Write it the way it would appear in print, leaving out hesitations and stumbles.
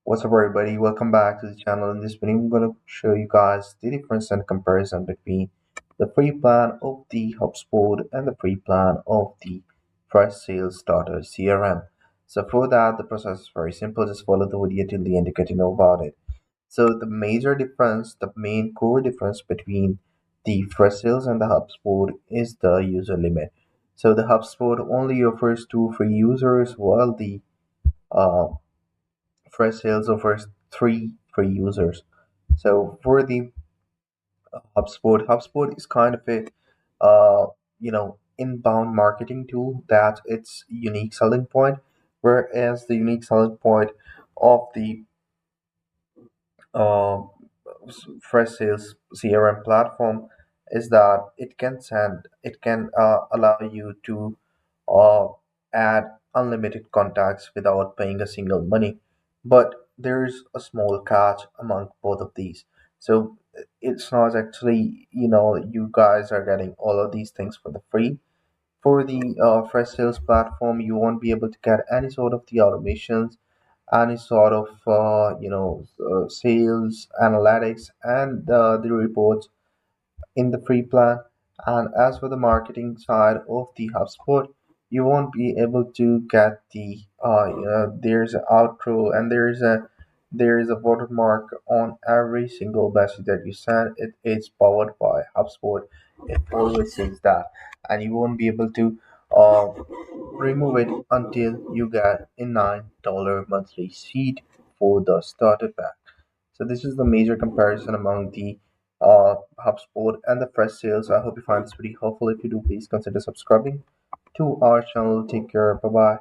What's up, everybody? Welcome back to the channel. In this video, I'm going to show you guys the difference and comparison between the free plan of the HubSpot and the free plan of the Freshsales Starter CRM. So for that, the process is very simple. Just follow the video till the end to get to know about it. So the major difference, the main core difference between the Freshsales and the HubSpot is the user limit. So the HubSpot only offers 2 free users, while the uh, Freshsales offers 3 free users. So for the HubSpot is kind of a inbound marketing tool that its unique selling point, whereas the unique selling point of the uh, Freshsales CRM platform is that it can allow you to uh, add unlimited contacts without paying a single money. But there's a small catch among both of these. So it's not actually, you guys are getting all of these things for the free. For the Freshsales platform, you won't be able to get any sort of the automations, any sort of sales analytics, and the reports in the free plan. And as for the marketing side of the HubSpot, you won't be able to get the there's an outro, and there is a watermark on every single message that you send. It is powered by HubSpot. It always says that, and you won't be able to uh, remove it until you get a $9 monthly seat for the starter pack. So this is the major comparison among the HubSpot and the Freshsales. I hope you find this pretty helpful. If you do, please consider subscribing to our channel. Take care. Bye bye.